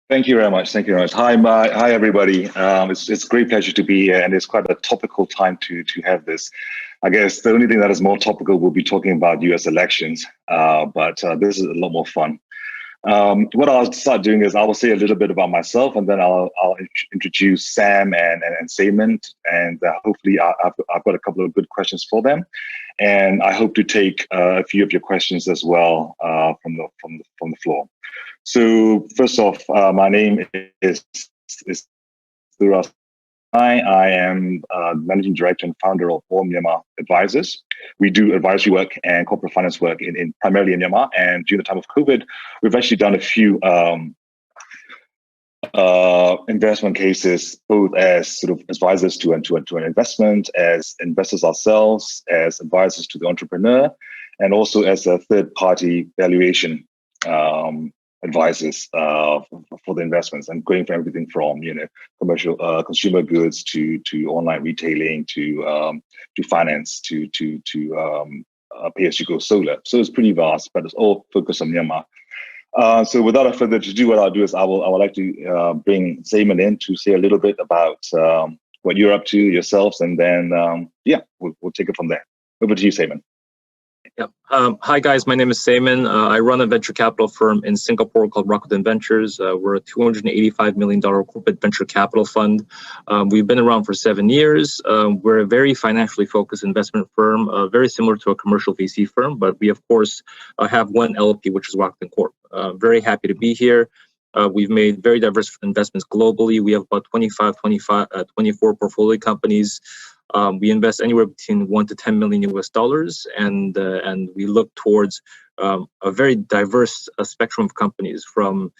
Thank you very much. Thank you very much. Hi everybody. It's a great pleasure to be here, and it's quite a topical time to have this. I guess the only thing that is more topical, we'll be talking about U.S. elections, but this is a lot more fun. What I'll start doing is I will say a little bit about myself, and then I'll introduce Sam and Saemin, and hopefully I've got a couple of good questions for them, and I hope to take a few of your questions as well from the floor. So first off, my name is Thura. I am Managing Director and Founder of All Myanmar Advisors. We do advisory work and corporate finance work primarily in Myanmar. And during the time of COVID, we've actually done a few investment cases, both as sort of advisors to an investment, as investors ourselves, as advisors to the entrepreneur, and also as a third-party valuation advisors for the investments, and going from everything from commercial consumer goods to online retailing to finance to pay-as-you-go solar. So it's pretty vast, but it's all focused on Myanmar. So without further ado, what I'll do is I would like to bring Saemin in to say a little bit about what you're up to yourselves, and then we'll take it from there. Over to you, Saemin. Yeah. Hi guys, my name is Saemin. I run a venture capital firm in Singapore called Rakuten Ventures. We're a $285 million corporate venture capital fund. We've been around for 7 years. We're a very financially focused investment firm, very similar to a commercial VC firm, but we of course have one LP, which is Rakuten Corp. Very happy to be here. We've made very diverse investments globally. We have about 24 portfolio companies. We invest anywhere between $1 to $10 million US, and we look towards a very diverse spectrum of companies, from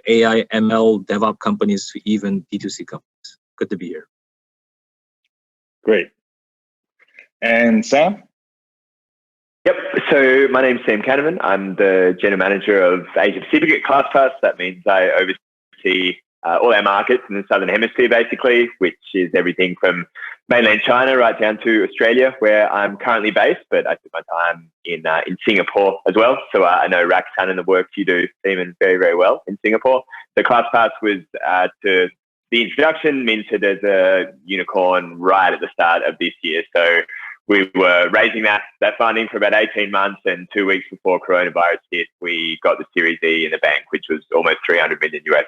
AI, ML, DevOps companies to even D2C companies. Good to be here. Great. And Sam? Yep. So my name's Sam Canavan. I'm the general manager of Asia Pacific at ClassPass. That means I oversee all our markets in the Southern Hemisphere, basically, which is everything from mainland China right down to Australia, where I'm currently based, but I took my time in Singapore as well. So I know Rakuten and the work you do, Saemin, very, very well in Singapore. So ClassPass was to the introduction minted as a unicorn right at the start of this year. So we were raising that funding for about 18 months, and 2 weeks before coronavirus hit, we got the Series E in the bank, which was almost $300 million US.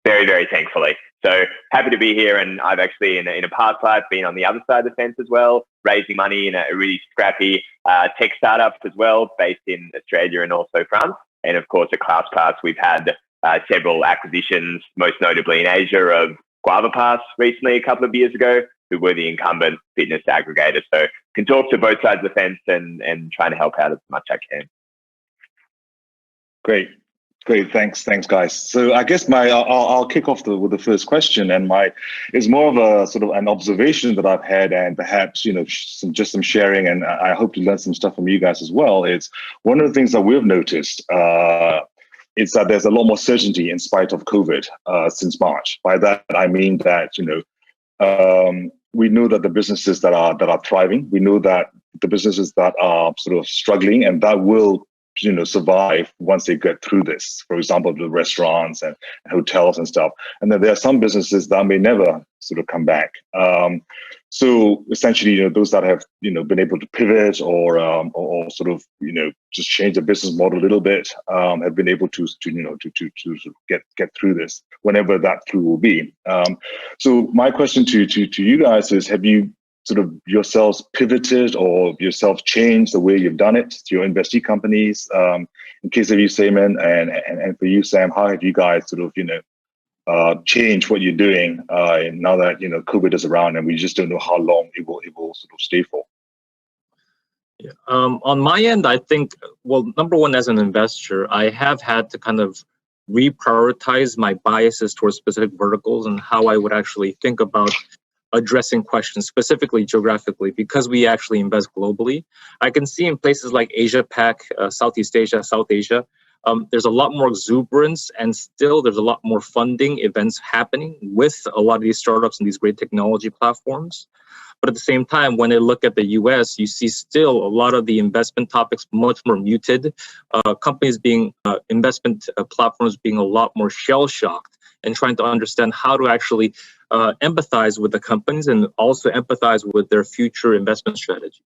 Very, very thankfully. So happy to be here, and I've actually in a past life been on the other side of the fence as well, raising money in a really scrappy tech startup as well, based in Australia and also France. And of course at ClassPass we've had several acquisitions, most notably in Asia of GuavaPass recently, a couple of years ago, who were the incumbent fitness aggregator. So can talk to both sides of the fence and trying to help out as much as I can. Great, thanks guys. So I guess I'll kick off with the first question, and it's more of a sort of an observation that I've had, and perhaps some sharing, and I hope to learn some stuff from you guys as well. It's one of the things that we've noticed is that there's a lot more certainty in spite of COVID since March. By that I mean that we know that the businesses that are thriving, we know that the businesses that are sort of struggling, and that will survive once they get through this. For example, the restaurants and hotels and stuff. And then there are some businesses that may never sort of come back. So essentially, those that have been able to pivot or sort of just change the business model a little bit have been able to get through this, whenever that through will be. So my question to you guys is: have you sort of yourselves pivoted or yourself changed the way you've done it to your investee companies? In case of you, Saemin, and for you, Sam, how have you guys sort of change what you're doing now that COVID is around and we just don't know how long it will sort of stay for? Yeah. On my end, I think, well, number one, as an investor, I have had to kind of reprioritize my biases towards specific verticals and how I would actually think about addressing questions specifically geographically, because we actually invest globally. I can see in places like Asia Pac, Southeast Asia, South Asia, there's a lot more exuberance, and still there's a lot more funding events happening with a lot of these startups and these great technology platforms. But at the same time, when I look at the US, you see still a lot of the investment topics much more muted, companies being, investment platforms being a lot more shell-shocked and trying to understand how to actually empathize with the companies and also empathize with their future investment strategies.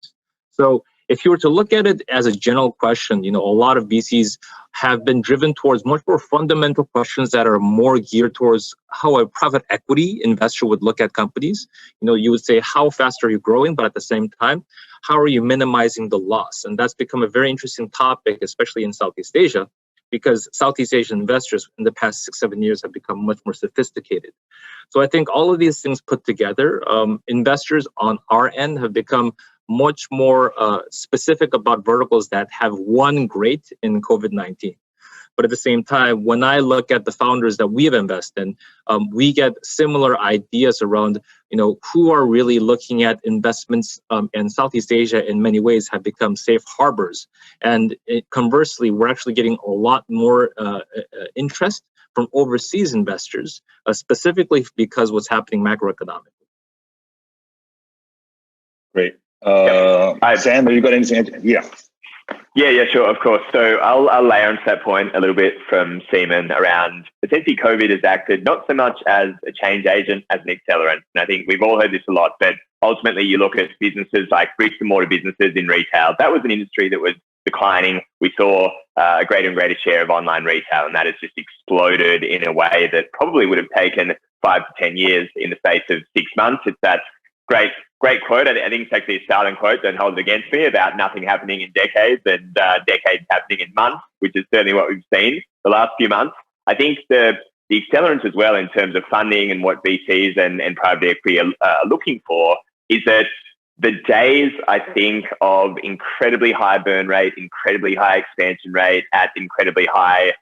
So if you were to look at it as a general question, a lot of VCs have been driven towards much more fundamental questions that are more geared towards how a private equity investor would look at companies. You would say, how fast are you growing? But at the same time, how are you minimizing the loss? And that's become a very interesting topic, especially in Southeast Asia, because Southeast Asian investors in the past 6-7 years have become much more sophisticated. So I think all of these things put together, investors on our end have become much more specific about verticals that have won great in COVID-19. But at the same time, when I look at the founders that we have invested in, we get similar ideas around, who are really looking at investments in Southeast Asia in many ways have become safe harbors. And conversely, we're actually getting a lot more interest from overseas investors, specifically because what's happening macroeconomically. Great. Sam, have you got anything? Yeah. Yeah, sure, of course. So I'll layer onto that point a little bit from Saemin around essentially COVID has acted not so much as a change agent as an accelerant. And I think we've all heard this a lot, but ultimately you look at businesses like brick-and-mortar businesses in retail. That was an industry that was declining. We saw a greater and greater share of online retail, and that has just exploded in a way that probably would have taken 5 to 10 years in the space of 6 months. It's that great quote. I think it's actually a starting quote, don't hold it against me, about nothing happening in decades and decades happening in months, which is certainly what we've seen the last few months. I think the accelerants as well in terms of funding and what VCs and private equity are looking for is that the days, I think, of incredibly high burn rate, incredibly high expansion rate at incredibly high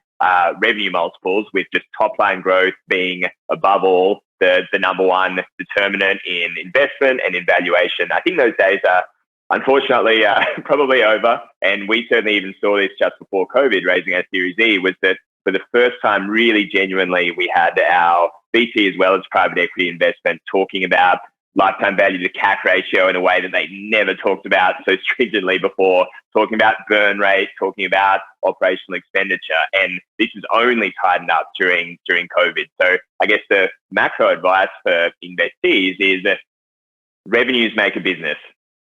revenue multiples, with just top line growth being above all the number one determinant in investment and in valuation. I think those days are unfortunately probably over. And we certainly even saw this just before COVID, raising our Series E, was that for the first time, really genuinely, we had our VC as well as private equity investment talking about lifetime value to CAC ratio in a way that they never talked about so stringently before, talking about burn rate, talking about operational expenditure. And this has only tightened up during COVID. So I guess the macro advice for investees is that revenues make a business.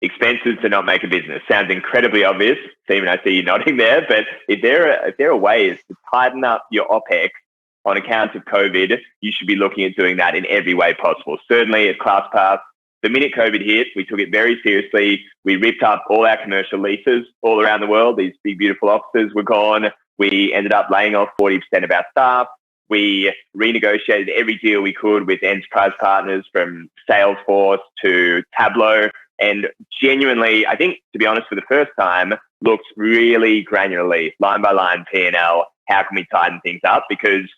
Expenses do not make a business. Sounds incredibly obvious. Saemin, I see you nodding there, but if there are ways to tighten up your OPEX on account of COVID, you should be looking at doing that in every way possible. Certainly at ClassPass, the minute COVID hit, we took it very seriously. We ripped up all our commercial leases all around the world. These big, beautiful offices were gone. We ended up laying off 40% of our staff. We renegotiated every deal we could with enterprise partners, from Salesforce to Tableau. And genuinely, I think, to be honest, for the first time, looked really granularly, line by line, P&L, how can we tighten things up? Because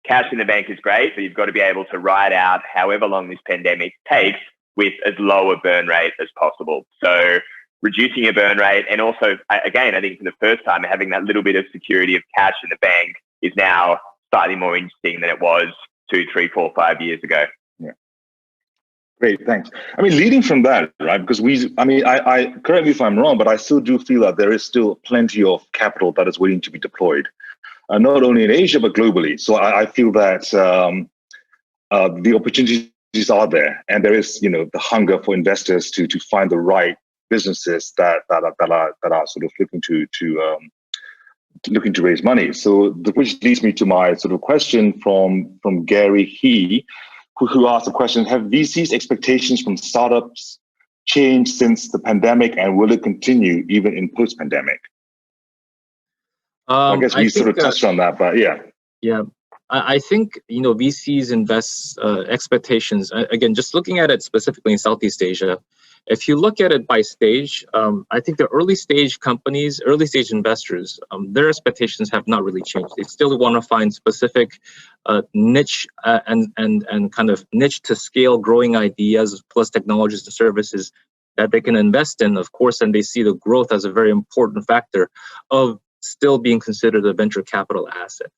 cash in the bank is great, but you've got to be able to ride out however long this pandemic takes with as low a burn rate as possible. So reducing your burn rate, and also, again, I think for the first time, having that little bit of security of cash in the bank is now slightly more interesting than it was 2, 3, 4, 5 years ago. Yeah. Great, thanks. I mean, leading from that, right? Because I correct me if I'm wrong, but I still do feel that there is still plenty of capital that is waiting to be deployed. Not only in Asia, but globally. So I feel that the opportunities are there, and there is, the hunger for investors to find the right businesses that are sort of looking to raise money. So which leads me to my sort of question from Gary He, who asked the question: have VCs' expectations from startups changed since the pandemic, and will it continue even in post-pandemic? I guess we sort of touched on that, but yeah. Yeah, I think, VCs invest expectations. Again, just looking at it specifically in Southeast Asia, if you look at it by stage, I think the early stage companies, early stage investors, their expectations have not really changed. They still want to find specific niche and kind of niche to scale growing ideas plus technologies and services that they can invest in, of course, and they see the growth as a very important factor of still being considered a venture capital asset.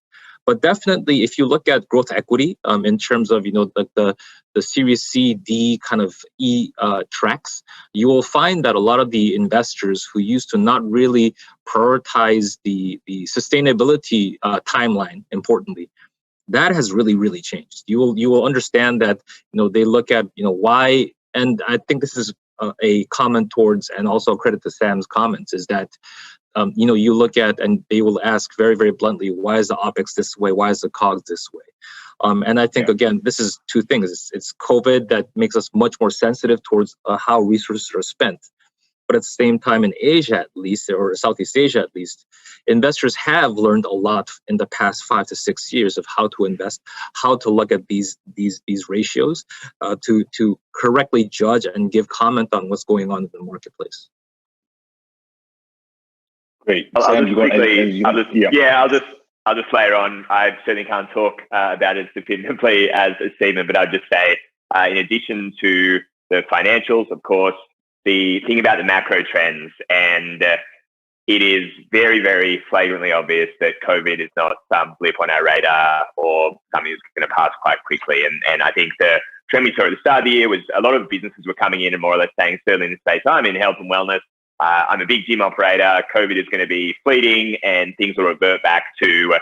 But definitely, if you look at growth equity in terms of the Series C, D kind of E tracks, you will find that a lot of the investors who used to not really prioritize the sustainability timeline, importantly, that has really changed. You will understand that, they look at, why, and I think this is a comment towards, and also credit to Sam's comments, is that you look at, and they will ask very bluntly, why is the OPEX this way? Why is the COGS this way? And I think, again, this is two things. It's COVID that makes us much more sensitive towards how resources are spent. But at the same time, in Asia at least, or Southeast Asia at least, investors have learned a lot in the past 5 to 6 years of how to invest, how to look at these ratios, to correctly judge and give comment on what's going on in the marketplace. Great. I'll just layer on. I certainly can't talk about it definitively as Saemin, but I'd just say, in addition to the financials, of course, the thing about the macro trends, and it is very flagrantly obvious that COVID is not some blip on our radar or something that's going to pass quite quickly. And I think the trend we saw at the start of the year was a lot of businesses were coming in and more or less saying, certainly in the space I'm in, health and wellness, I'm a big gym operator, COVID is going to be fleeting and things will revert back to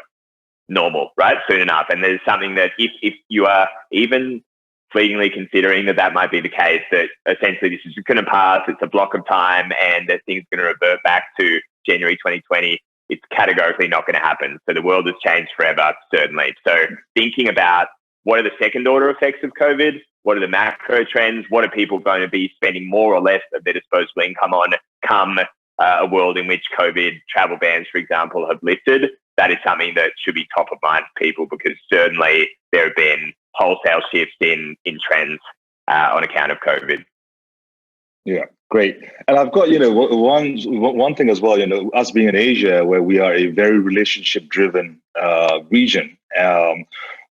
normal, right, soon enough. And there's something that if you are even fleetingly considering that might be the case, that essentially this is going to pass, it's a block of time, and that things are going to revert back to January 2020, it's categorically not going to happen. So the world has changed forever, certainly. So thinking about what are the second order effects of COVID, what are the macro trends, what are people going to be spending more or less of their disposable income on come a world in which COVID travel bans, for example, have lifted, that is something that should be top of mind for people, because certainly there have been wholesale shifts in trends on account of COVID. Yeah, great. And I've got, one thing as well, us being in Asia, where we are a very relationship-driven region.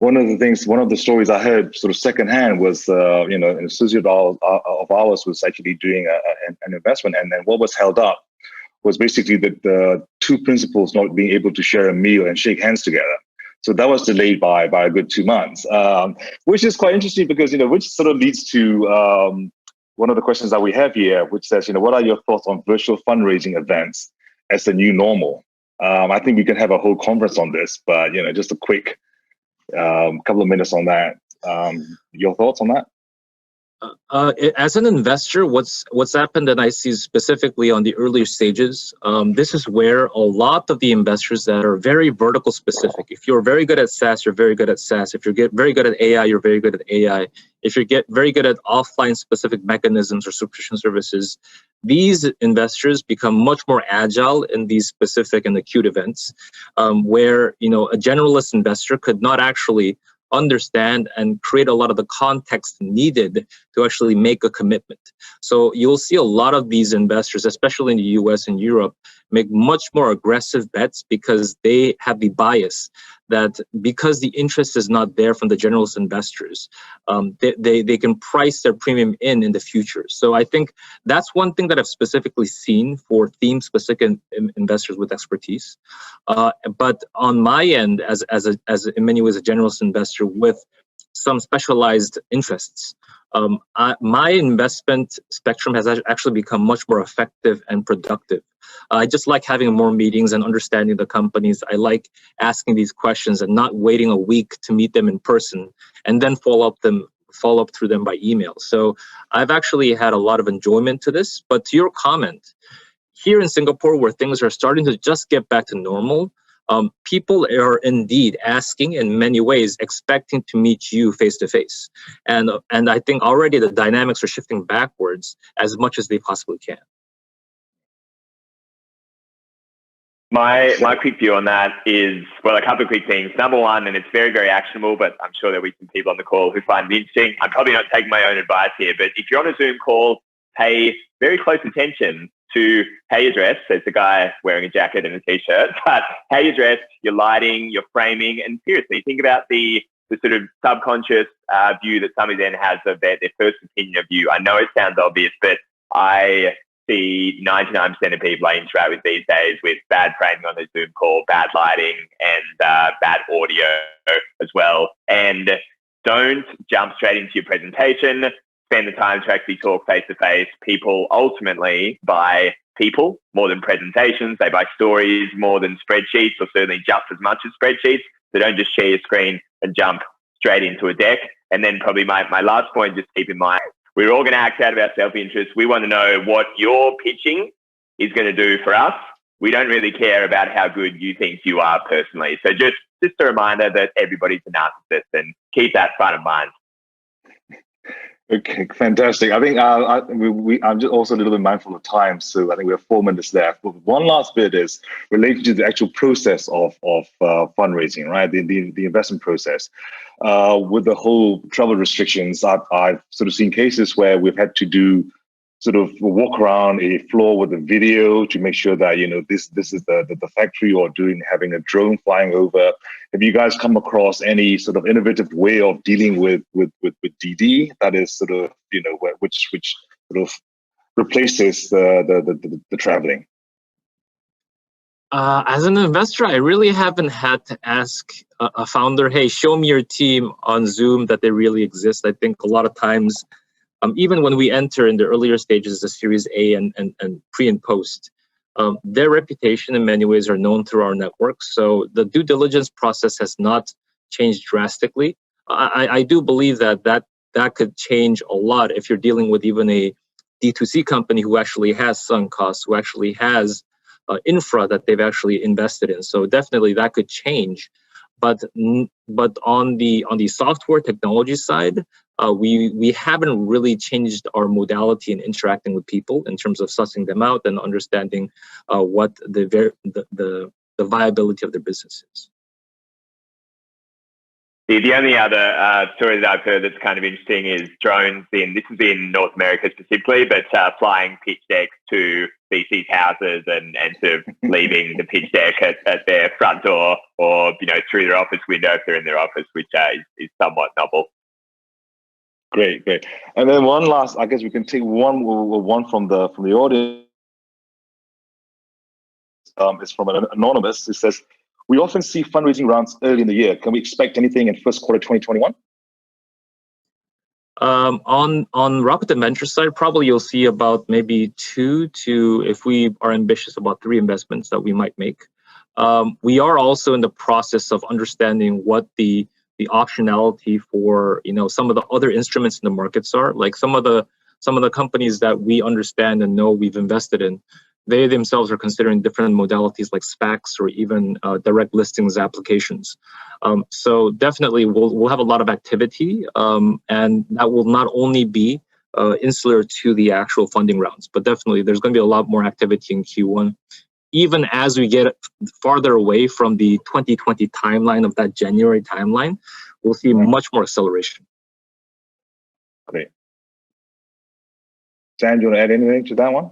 One of the stories I heard sort of secondhand was, an associate of ours was actually doing an investment, and then what was held up was basically the two principals not being able to share a meal and shake hands together. So that was delayed by a good 2 months, which is quite interesting because, which sort of leads to one of the questions that we have here, which says, what are your thoughts on virtual fundraising events as the new normal? I think we can have a whole conference on this, but, just a quick couple of minutes on that. Your thoughts on that? As an investor, what's happened, and I see specifically on the earlier stages, this is where a lot of the investors that are very vertical specific. If you're very good at SaaS, you're very good at SaaS. If you're very good at AI, you're very good at AI. If you get very good at offline specific mechanisms or subscription services, these investors become much more agile in these specific and acute events, where a generalist investor could not actually understand and create a lot of the context needed to actually make a commitment. So you'll see a lot of these investors, especially in the US and Europe, make much more aggressive bets because they have the bias that because the interest is not there from the generalist investors, they can price their premium in the future. So I think that's one thing that I've specifically seen for theme-specific investors with expertise. But on my end, as in many ways a generalist investor with some specialized interests, my investment spectrum has actually become much more effective and productive. I just like having more meetings and understanding the companies. I like asking these questions and not waiting a week to meet them in person and then follow up through them by email. So I've actually had a lot of enjoyment to this. But to your comment, here in Singapore, where things are starting to just get back to normal, people are indeed asking, in many ways, expecting to meet you face to face. And I think already the dynamics are shifting backwards as much as they possibly can. My quick view on that is, well, a couple of quick things. Number one, and it's very actionable, but I'm sure there'll be some people on the call who find it interesting. I'm probably not taking my own advice here, but if you're on a Zoom call, pay very close attention to how you're dressed. There's a guy wearing a jacket and a t-shirt, but how you're dressed, your lighting, your framing, and seriously, think about the sort of subconscious view that somebody then has of their first opinion of you. I know it sounds obvious, but I see 99% of people I interact with these days with bad framing on the Zoom call, bad lighting, and bad audio as well. And don't jump straight into your presentation. Spend the time to actually talk face-to-face. People ultimately buy people more than presentations. They buy stories more than spreadsheets, or certainly just as much as spreadsheets. So don't just share your screen and jump straight into a deck. And then probably my last point, just keep in mind, we're all going to act out of our self-interest. We want to know what your pitching is going to do for us. We don't really care about how good you think you are personally. So just a reminder that everybody's a narcissist, and keep that front of mind. Okay, fantastic. I think I'm just also a little bit mindful of time, so I think we have 4 minutes left. But one last bit is related to the actual process of fundraising, right? The investment process. With the whole travel restrictions, I've sort of seen cases where we've had to do sort of walk around a floor with a video to make sure that, you know, this is the factory, or having a drone flying over. Have you guys come across any sort of innovative way of dealing with DD that is sort of, you know, which sort of replaces the traveling? As an investor, I really haven't had to ask a founder, hey, show me your team on Zoom that they really exist. I think a lot of times, even when we enter in the earlier stages of Series A and pre and post, their reputation in many ways are known through our network. So the due diligence process has not changed drastically. I do believe that could change a lot if you're dealing with even a D2C company who actually has sunk costs, who actually has infra that they've actually invested in. So definitely that could change. But on the software technology side, we haven't really changed our modality in interacting with people in terms of sussing them out and understanding what the viability of their business is. The only other story that I've heard that's kind of interesting is drones. This is in North America specifically, but flying pitch decks to VCs' houses and sort of leaving the pitch deck at their front door, or, you know, through their office window if they're in their office, which is somewhat novel. Great. And then one last, I guess we can take one from the audience. It's from an anonymous. It says, we often see fundraising rounds early in the year. Can we expect anything in first quarter 2021? On Rakuten Venture side, probably you'll see about maybe 2 to, if we are ambitious, about 3 investments that we might make. We are also in the process of understanding what the optionality for, you know, some of the other instruments in the markets are. Like some of the companies that we understand and know we've invested in, they themselves are considering different modalities like SPACs or even direct listings applications. So definitely we'll have a lot of activity, and that will not only be insular to the actual funding rounds, but definitely there's going to be a lot more activity in Q1. Even as we get farther away from the 2020 timeline of that January timeline, we'll see much more acceleration. Great. Dan, do you want to add anything to that one?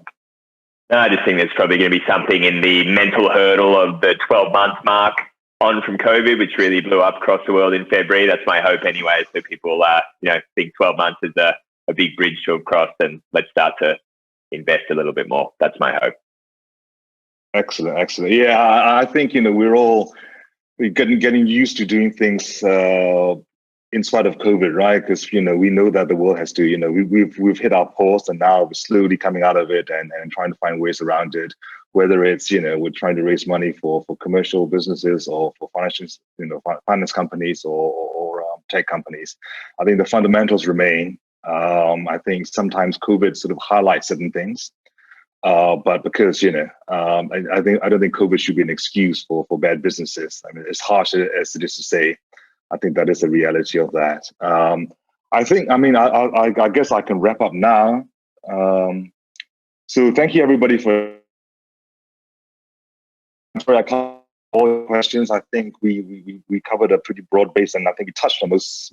No, I just think there's probably going to be something in the mental hurdle of the 12-month mark on from COVID, which really blew up across the world in February. That's my hope anyway. So people, you know, think 12 months is a big bridge to have crossed, and let's start to invest a little bit more. That's my hope. Excellent. Yeah, I think, you know, we're getting used to doing things in spite of COVID, right? Because, you know, we know that the world has to, you know, we've hit our pause, and now we're slowly coming out of it and trying to find ways around it. Whether it's, you know, we're trying to raise money for commercial businesses or for finance companies or tech companies. I think the fundamentals remain. I think sometimes COVID sort of highlights certain things. But because, you know, I don't think COVID should be an excuse for bad businesses. I mean, as harsh as it is to say, I think that is the reality of that. I guess I can wrap up now. So thank you everybody for all the questions. I think we covered a pretty broad base, and I think we touched on most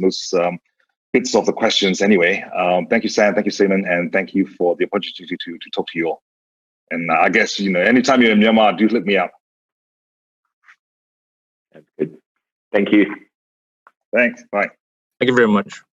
bits of the questions anyway. Thank you, Sam. Thank you, Saemin, and thank you for the opportunity to talk to you all. And I guess, you know, anytime you're in Myanmar, do hit me up. That's good. Thank you. Thanks. Bye. Thank you very much.